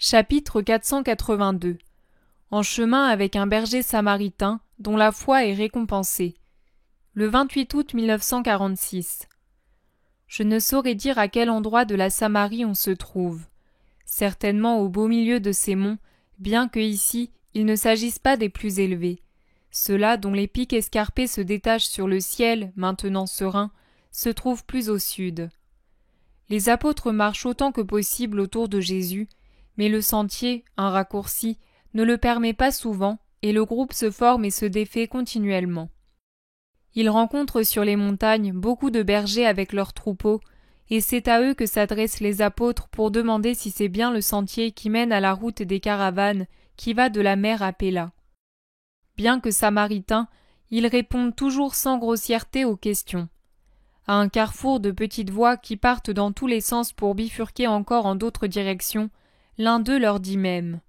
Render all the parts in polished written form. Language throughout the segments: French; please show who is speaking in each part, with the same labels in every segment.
Speaker 1: Chapitre 482. En chemin avec un berger samaritain dont la foi est récompensée. Le 28 août 1946. Je ne saurais dire à quel endroit de la Samarie on se trouve. Certainement au beau milieu de ces monts, bien que ici il ne s'agisse pas des plus élevés. Ceux-là dont les pics escarpés se détachent sur le ciel, maintenant serein, se trouvent plus au sud. Les apôtres marchent autant que possible autour de Jésus, mais le sentier, un raccourci, ne le permet pas souvent, et le groupe se forme et se défait continuellement. Ils rencontrent sur les montagnes beaucoup de bergers avec leurs troupeaux, et c'est à eux que s'adressent les apôtres pour demander si c'est bien le sentier qui mène à la route des caravanes qui va de la mer à Péla. Bien que samaritains, ils répondent toujours sans grossièreté aux questions. À un carrefour de petites voies qui partent dans tous les sens pour bifurquer encore en d'autres directions, l'un d'eux leur dit même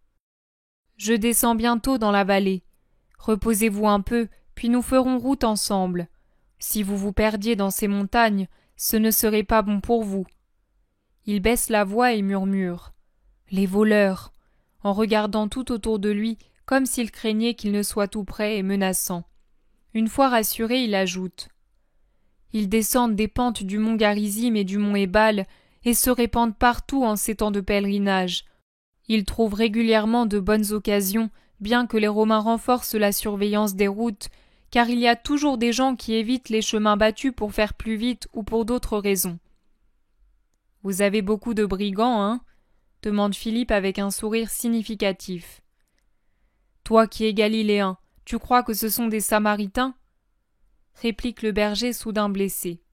Speaker 1: « Je descends bientôt dans la vallée. Reposez-vous un peu, puis nous ferons route ensemble. Si vous vous perdiez dans ces montagnes, ce ne serait pas bon pour vous. » Il baisse la voix et murmure « Les voleurs !» en regardant tout autour de lui comme s'il craignait qu'il ne soit tout près et menaçant. Une fois rassuré, il ajoute « Ils descendent des pentes du mont Garizim et du mont Ébal et se répandent partout en ces temps de pèlerinage. Ils trouvent régulièrement de bonnes occasions, bien que les Romains renforcent la surveillance des routes, car il y a toujours des gens qui évitent les chemins battus pour faire plus vite ou pour d'autres raisons. « Vous avez beaucoup de brigands, hein ?» demande Philippe avec un sourire significatif. « Toi qui es galiléen, tu crois que ce sont des Samaritains ?» réplique le berger soudain blessé.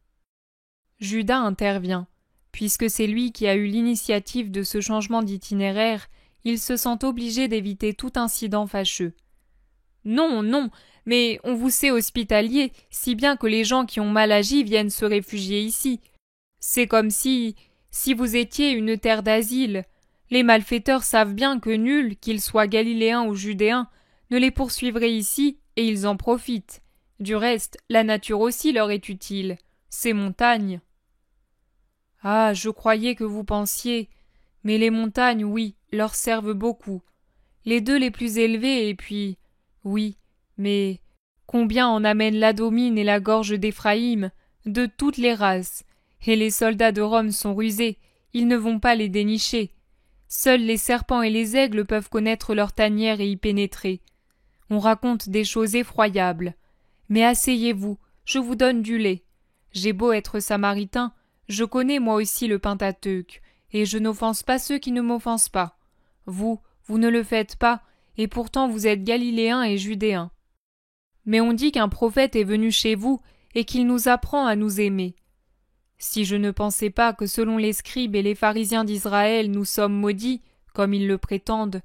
Speaker 1: Judas intervient. Puisque c'est lui qui a eu l'initiative de ce changement d'itinéraire, il se sent obligé d'éviter tout incident fâcheux. « Non, non, mais on vous sait hospitalier, si bien que les gens qui ont mal agi viennent se réfugier ici. C'est comme si vous étiez une terre d'asile. Les malfaiteurs savent bien que nul, qu'ils soient galiléens ou judéens, ne les poursuivrait ici, et ils en profitent. Du reste, la nature aussi leur est utile. Ces montagnes. » « Ah, je croyais que vous pensiez. Mais les montagnes, oui, leur servent beaucoup. Les deux les plus élevées, et puis... Oui, mais... Combien en amènent l'Adomine et la gorge d'Éphraïm, de toutes les races. Et les soldats de Rome sont rusés, ils ne vont pas les dénicher. Seuls les serpents et les aigles peuvent connaître leur tanière et y pénétrer. On raconte des choses effroyables. Mais asseyez-vous, je vous donne du lait. J'ai beau être samaritain, je connais moi aussi le Pentateuque, et je n'offense pas ceux qui ne m'offensent pas. Vous ne le faites pas, et pourtant vous êtes galiléens et judéens. Mais on dit qu'un prophète est venu chez vous, et qu'il nous apprend à nous aimer. Si je ne pensais pas que selon les scribes et les pharisiens d'Israël nous sommes maudits, comme ils le prétendent,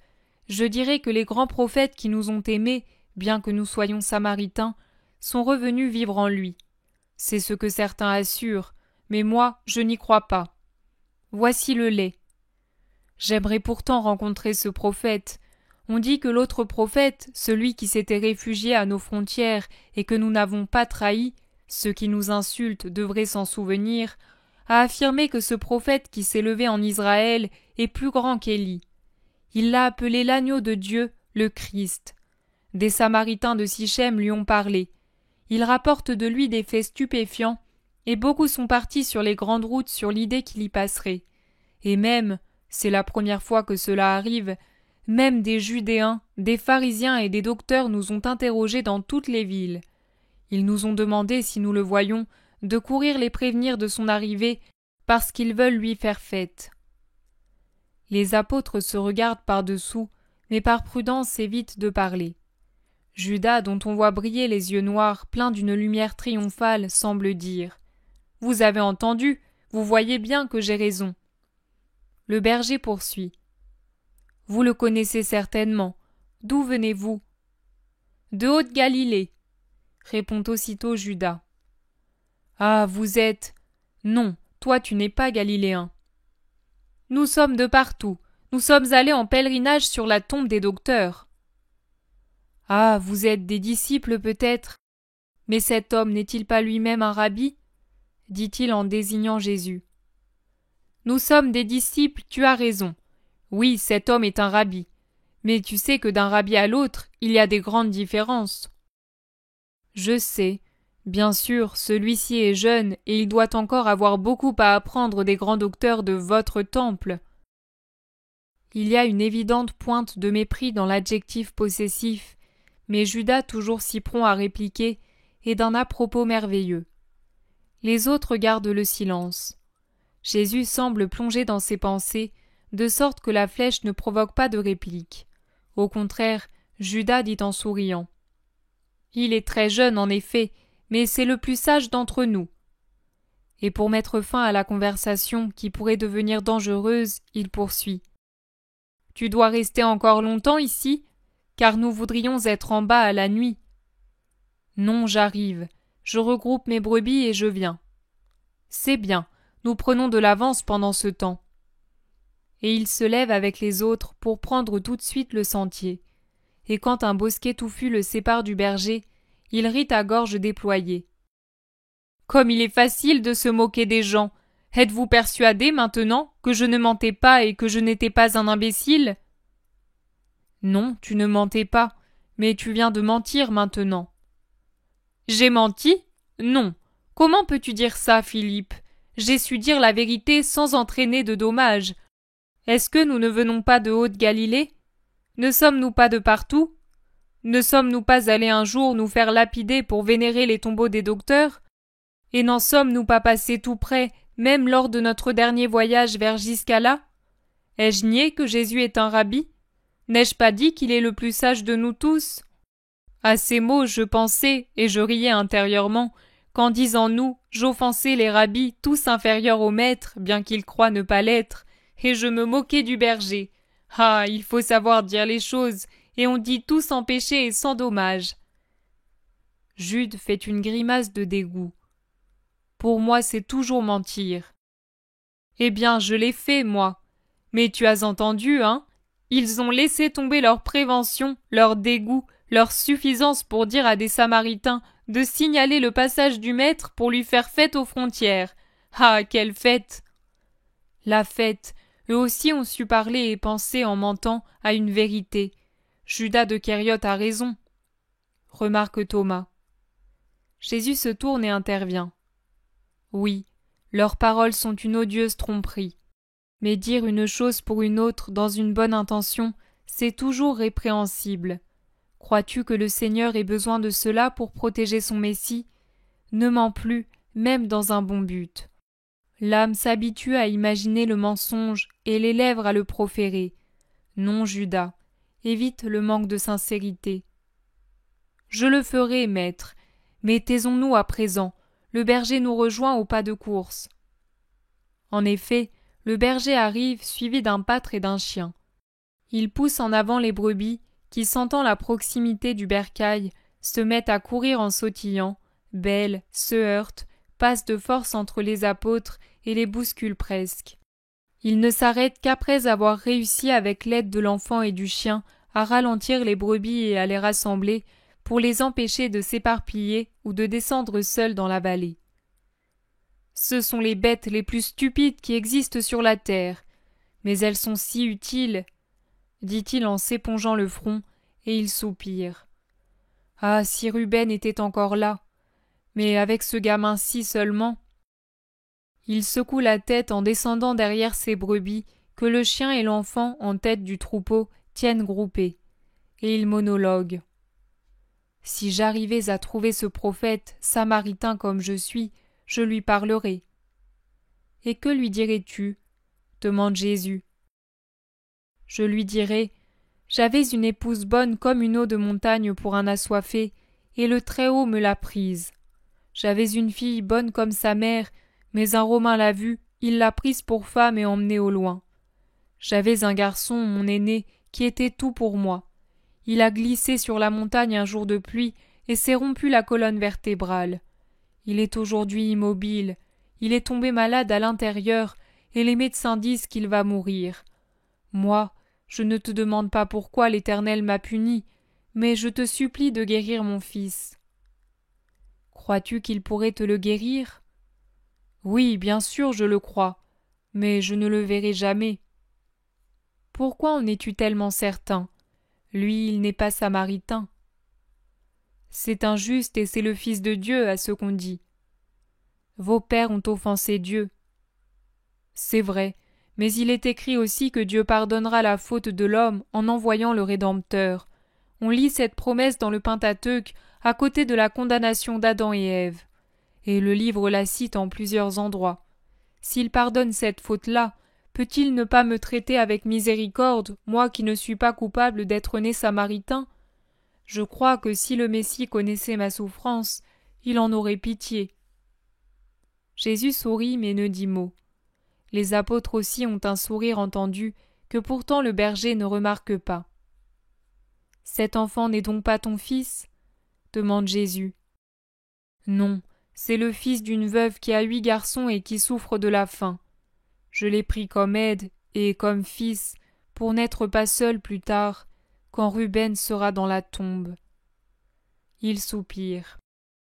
Speaker 1: je dirais que les grands prophètes qui nous ont aimés, bien que nous soyons samaritains, sont revenus vivre en lui. C'est ce que certains assurent, mais moi, je n'y crois pas. Voici le lait. J'aimerais pourtant rencontrer ce prophète. On dit que l'autre prophète, celui qui s'était réfugié à nos frontières et que nous n'avons pas trahi, ceux qui nous insultent devraient s'en souvenir, a affirmé que ce prophète qui s'est levé en Israël est plus grand qu'Élie. Il l'a appelé l'agneau de Dieu, le Christ. Des Samaritains de Sichem lui ont parlé. Ils rapportent de lui des faits stupéfiants, et beaucoup sont partis sur les grandes routes sur l'idée qu'il y passerait. Et même, c'est la première fois que cela arrive, même des Judéens, des pharisiens et des docteurs nous ont interrogés dans toutes les villes. Ils nous ont demandé, si nous le voyons, de courir les prévenir de son arrivée, parce qu'ils veulent lui faire fête. Les apôtres se regardent par-dessous, mais par prudence évitent de parler. Judas, dont on voit briller les yeux noirs, pleins d'une lumière triomphale, semble dire « Vous avez entendu, vous voyez bien que j'ai raison. » Le berger poursuit. « Vous le connaissez certainement. D'où venez-vous ?»« De Haute-Galilée, » répond aussitôt Judas. « Ah, vous êtes... Non, toi tu n'es pas galiléen. »« Nous sommes de partout. Nous sommes allés en pèlerinage sur la tombe des docteurs. »« Ah, vous êtes des disciples peut-être. Mais cet homme n'est-il pas lui-même un rabbi ?» dit-il en désignant Jésus. « Nous sommes des disciples, tu as raison. Oui, cet homme est un rabbi. Mais tu sais que d'un rabbi à l'autre, il y a des grandes différences. Je sais. Bien sûr, celui-ci est jeune et il doit encore avoir beaucoup à apprendre des grands docteurs de votre temple. Il y a une évidente pointe de mépris dans l'adjectif possessif, mais Judas, toujours si prompt à répliquer, est d'un à-propos merveilleux. Les autres gardent le silence. Jésus semble plongé dans ses pensées, de sorte que la flèche ne provoque pas de réplique. Au contraire, Judas dit en souriant. Il est très jeune, en effet, mais c'est le plus sage d'entre nous. Et pour mettre fin à la conversation qui pourrait devenir dangereuse, il poursuit. Tu dois rester encore longtemps ici, car nous voudrions être en bas à la nuit. Non, j'arrive. Je regroupe mes brebis et je viens. C'est bien, nous prenons de l'avance pendant ce temps. Et il se lève avec les autres pour prendre tout de suite le sentier. Et quand un bosquet touffu le sépare du berger, il rit à gorge déployée. Comme il est facile de se moquer des gens. Êtes-vous persuadé maintenant que je ne mentais pas et que je n'étais pas un imbécile? Non, tu ne mentais pas, mais tu viens de mentir maintenant. J'ai menti? Non. Comment peux-tu dire ça, Philippe? J'ai su dire la vérité sans entraîner de dommages. Est-ce que nous ne venons pas de Haute-Galilée? Ne sommes-nous pas de partout? Ne sommes-nous pas allés un jour nous faire lapider pour vénérer les tombeaux des docteurs? Et n'en sommes-nous pas passés tout près, même lors de notre dernier voyage vers Giscala? Ai-je nié que Jésus est un rabbi? N'ai-je pas dit qu'il est le plus sage de nous tous? À ces mots, je pensais, et je riais intérieurement, qu'en disant nous, j'offensais les rabbis tous inférieurs au maître, bien qu'ils croient ne pas l'être, et je me moquais du berger. Ah, il faut savoir dire les choses, et on dit tout sans péché et sans dommage. Jude fait une grimace de dégoût. Pour moi, c'est toujours mentir. Eh bien, je l'ai fait, moi. Mais tu as entendu, hein? Ils ont laissé tomber leur prévention, leur dégoût, leur suffisance pour dire à des Samaritains de signaler le passage du maître pour lui faire fête aux frontières. Ah, quelle fête! La fête, eux aussi ont su parler et penser en mentant à une vérité. Judas de Kériote a raison. Remarque Thomas. Jésus se tourne et intervient. Oui, leurs paroles sont une odieuse tromperie. Mais dire une chose pour une autre dans une bonne intention, c'est toujours répréhensible. Crois-tu que le Seigneur ait besoin de cela pour protéger son Messie? Ne mens plus, même dans un bon but. L'âme s'habitue à imaginer le mensonge et les lèvres à le proférer. Non, Judas, évite le manque de sincérité. Je le ferai, maître, mais taisons-nous à présent. Le berger nous rejoint au pas de course. En effet, le berger arrive suivi d'un pâtre et d'un chien. Il pousse en avant les brebis, qui, sentant la proximité du bercail, se mettent à courir en sautillant, bêlent, se heurtent, passent de force entre les apôtres et les bousculent presque. Ils ne s'arrêtent qu'après avoir réussi avec l'aide de l'enfant et du chien à ralentir les brebis et à les rassembler pour les empêcher de s'éparpiller ou de descendre seuls dans la vallée. Ce sont les bêtes les plus stupides qui existent sur la terre, mais elles sont si utiles, dit-il en s'épongeant le front, et il soupire. Ah, si Ruben était encore là, mais avec ce gamin-ci seulement. Il secoue la tête en descendant derrière ses brebis que le chien et l'enfant en tête du troupeau tiennent groupés, et il monologue. Si j'arrivais à trouver ce prophète, samaritain comme je suis, je lui parlerai. Et que lui dirais-tu? Demande Jésus. Je lui dirai, j'avais une épouse bonne comme une eau de montagne pour un assoiffé, et le Très-Haut me l'a prise. J'avais une fille bonne comme sa mère, mais un Romain l'a vue, il l'a prise pour femme et emmenée au loin. J'avais un garçon, mon aîné, qui était tout pour moi. Il a glissé sur la montagne un jour de pluie et s'est rompu la colonne vertébrale. Il est aujourd'hui immobile. Il est tombé malade à l'intérieur et les médecins disent qu'il va mourir. Moi, je ne te demande pas pourquoi l'Éternel m'a puni, mais je te supplie de guérir mon fils. Crois-tu qu'il pourrait te le guérir? Oui, bien sûr, je le crois, mais je ne le verrai jamais. Pourquoi en es-tu tellement certain? Lui, il n'est pas samaritain. C'est injuste et c'est le Fils de Dieu à ce qu'on dit. Vos pères ont offensé Dieu. C'est vrai, mais il est écrit aussi que Dieu pardonnera la faute de l'homme en envoyant le Rédempteur. On lit cette promesse dans le Pentateuque à côté de la condamnation d'Adam et Ève. Et le livre la cite en plusieurs endroits. S'il pardonne cette faute-là, peut-il ne pas me traiter avec miséricorde, moi qui ne suis pas coupable d'être né samaritain? Je crois que si le Messie connaissait ma souffrance, il en aurait pitié. Jésus sourit mais ne dit mot. Les apôtres aussi ont un sourire entendu que pourtant le berger ne remarque pas. « Cet enfant n'est donc pas ton fils ?» demande Jésus. « Non, c'est le fils d'une veuve qui a 8 garçons et qui souffre de la faim. Je l'ai pris comme aide et comme fils pour n'être pas seul plus tard, quand Ruben sera dans la tombe. » Il soupire.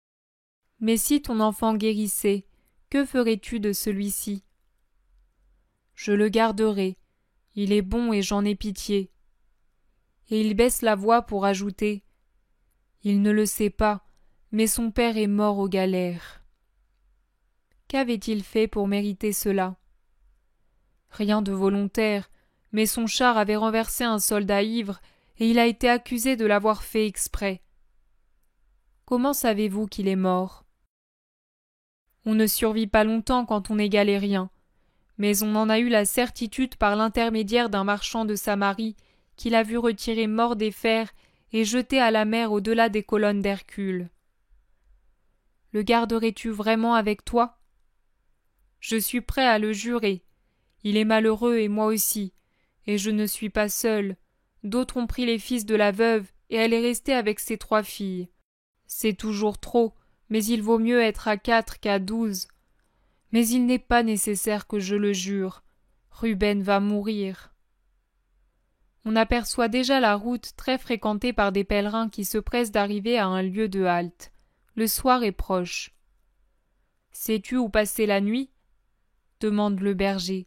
Speaker 1: « Mais si ton enfant guérissait, que ferais-tu de celui-ci ? » « Je le garderai, il est bon et j'en ai pitié. » Et il baisse la voix pour ajouter « Il ne le sait pas, mais son père est mort aux galères. » Qu'avait-il fait pour mériter cela? Rien de volontaire, mais son char avait renversé un soldat ivre et il a été accusé de l'avoir fait exprès. Comment savez-vous qu'il est mort? On ne survit pas longtemps quand on est galérien, mais on en a eu la certitude par l'intermédiaire d'un marchand de Samarie qui l'a vu retirer mort des fers et jeter à la mer au-delà des colonnes d'Hercule. Le garderais-tu vraiment avec toi? Je suis prêt à le jurer. Il est malheureux et moi aussi, et je ne suis pas seul. D'autres ont pris les fils de la veuve et elle est restée avec ses 3 filles. C'est toujours trop, mais il vaut mieux être à 4 qu'à 12. Mais il n'est pas nécessaire que je le jure. Ruben va mourir. On aperçoit déjà la route très fréquentée par des pèlerins qui se pressent d'arriver à un lieu de halte. Le soir est proche. « Sais-tu où passer la nuit ?» demande le berger.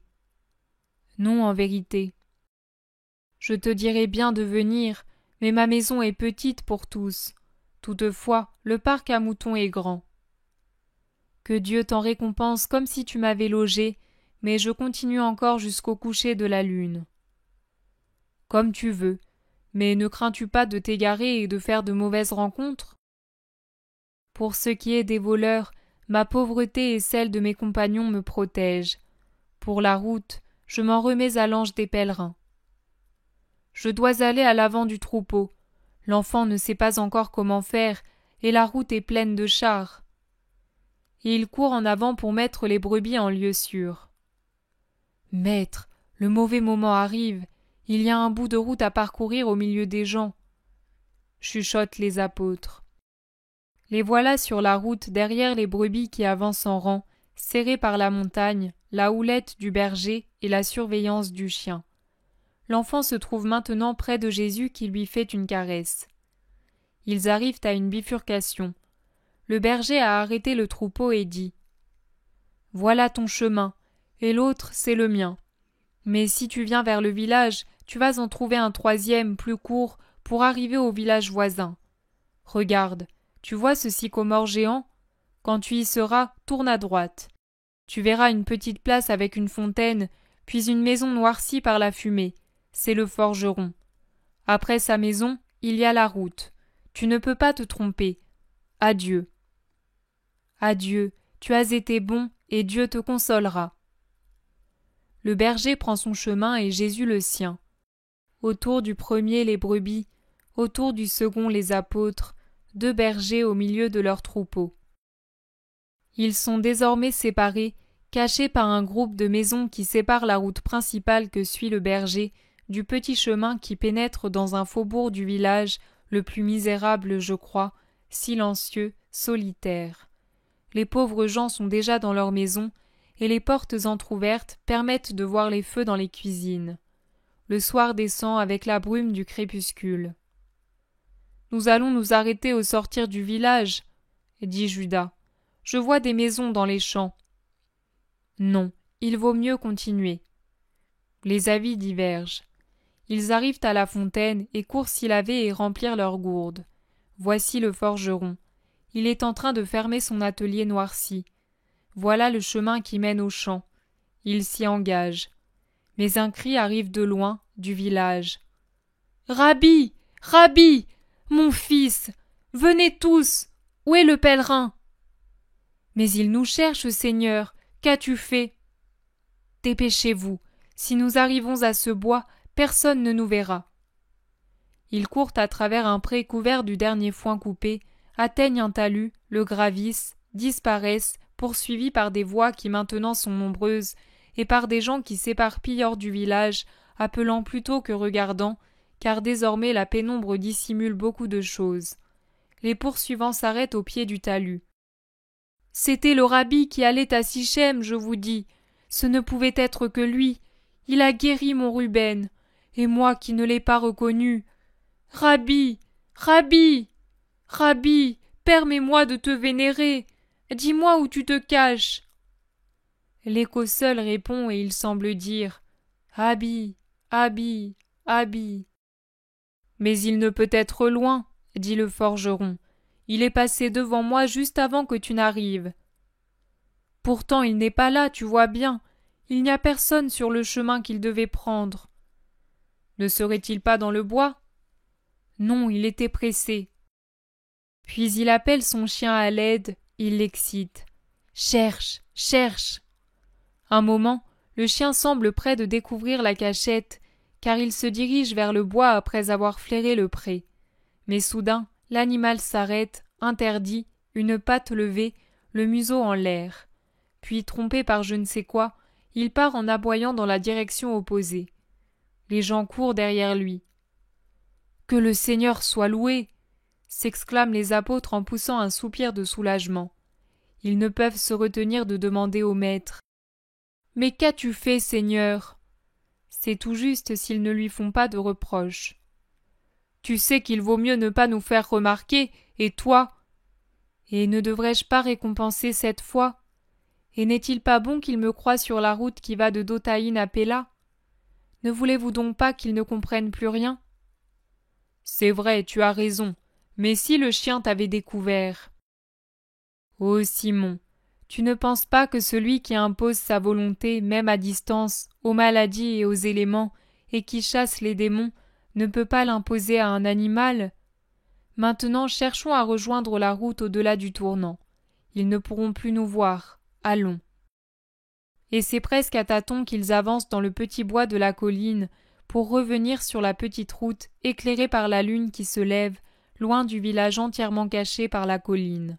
Speaker 1: « Non, en vérité. »« Je te dirais bien de venir, mais ma maison est petite pour tous. Toutefois, le parc à moutons est grand. » Que Dieu t'en récompense comme si tu m'avais logé, mais je continue encore jusqu'au coucher de la lune. Comme tu veux, mais ne crains-tu pas de t'égarer et de faire de mauvaises rencontres? Pour ce qui est des voleurs, ma pauvreté et celle de mes compagnons me protègent. Pour la route, je m'en remets à l'ange des pèlerins. Je dois aller à l'avant du troupeau. L'enfant ne sait pas encore comment faire, et la route est pleine de chars. Et il court en avant pour mettre les brebis en lieu sûr. « Maître, le mauvais moment arrive, il y a un bout de route à parcourir au milieu des gens. » chuchotent les apôtres. Les voilà sur la route derrière les brebis qui avancent en rang, serrées par la montagne, la houlette du berger et la surveillance du chien. L'enfant se trouve maintenant près de Jésus qui lui fait une caresse. Ils arrivent à une bifurcation. Le berger a arrêté le troupeau et dit « Voilà ton chemin, et l'autre c'est le mien. Mais si tu viens vers le village, tu vas en trouver un 3e, plus court, pour arriver au village voisin. Regarde, tu vois ce sycomore géant? Quand tu y seras, tourne à droite. Tu verras une petite place avec une fontaine, puis une maison noircie par la fumée. C'est le forgeron. Après sa maison, il y a la route. Tu ne peux pas te tromper. Adieu. » Adieu, tu as été bon, et Dieu te consolera. Le berger prend son chemin et Jésus le sien. Autour du premier les brebis, autour du second les apôtres, 2 bergers au milieu de leur troupeau. Ils sont désormais séparés, cachés par un groupe de maisons qui sépare la route principale que suit le berger du petit chemin qui pénètre dans un faubourg du village, le plus misérable, je crois, silencieux, solitaire. Les pauvres gens sont déjà dans leurs maisons, et les portes entr'ouvertes permettent de voir les feux dans les cuisines. Le soir descend avec la brume du crépuscule. « Nous allons nous arrêter au sortir du village, » dit Judas. « Je vois des maisons dans les champs. » Non, il vaut mieux continuer. Les avis divergent. Ils arrivent à la fontaine et courent s'y laver et remplir leurs gourdes. Voici le forgeron. Il est en train de fermer son atelier noirci. Voilà le chemin qui mène au champ. Il s'y engage. Mais un cri arrive de loin, du village. « Rabbi! Rabbi! Mon fils! Venez tous! Où est le pèlerin ?»« Mais il nous cherche, Seigneur. Qu'as-tu fait ?»« Dépêchez-vous. Si nous arrivons à ce bois, personne ne nous verra. » Ils courent à travers un pré couvert du dernier foin coupé, atteignent un talus, le gravissent, disparaissent, poursuivis par des voix qui maintenant sont nombreuses, et par des gens qui s'éparpillent hors du village, appelant plutôt que regardant, car désormais la pénombre dissimule beaucoup de choses. Les poursuivants s'arrêtent au pied du talus. « C'était le rabbi qui allait à Sichem, je vous dis. Ce ne pouvait être que lui. Il a guéri mon Ruben. Et moi qui ne l'ai pas reconnu. Rabbi! Rabbi! Rabbi! Permets-moi de te vénérer. Dis-moi où tu te caches. » L'écho seul répond et il semble dire « Abi! Abi! Abi !» « Mais il ne peut être loin, » dit le forgeron. « Il est passé devant moi juste avant que tu n'arrives. »« Pourtant il n'est pas là, tu vois bien. Il n'y a personne sur le chemin qu'il devait prendre. »« Ne serait-il pas dans le bois ?»« Non, il était pressé. » Puis il appelle son chien à l'aide, il l'excite. « Cherche, cherche !» Un moment, le chien semble près de découvrir la cachette, car il se dirige vers le bois après avoir flairé le pré. Mais soudain, l'animal s'arrête, interdit, une patte levée, le museau en l'air. Puis, trompé par je ne sais quoi, il part en aboyant dans la direction opposée. Les gens courent derrière lui. « Que le Seigneur soit loué !» s'exclament les apôtres en poussant un soupir de soulagement. Ils ne peuvent se retenir de demander au maître. « Mais qu'as-tu fait, Seigneur ?» C'est tout juste s'ils ne lui font pas de reproches. « Tu sais qu'il vaut mieux ne pas nous faire remarquer, et toi ?»« Et ne devrais-je pas récompenser cette fois ? Et n'est-il pas bon qu'il me croie sur la route qui va de Dotaïn à Péla ? Ne voulez-vous donc pas qu'il ne comprenne plus rien ? » « C'est vrai, tu as raison, mais si le chien t'avait découvert ?» « Ô Simon, tu ne penses pas que celui qui impose sa volonté, même à distance, aux maladies et aux éléments, et qui chasse les démons, ne peut pas l'imposer à un animal ? Maintenant cherchons à rejoindre la route au-delà du tournant. Ils ne pourront plus nous voir. Allons. » Et c'est presque à tâtons qu'ils avancent dans le petit bois de la colline, pour revenir sur la petite route éclairée par la lune qui se lève, loin du village entièrement caché par la colline.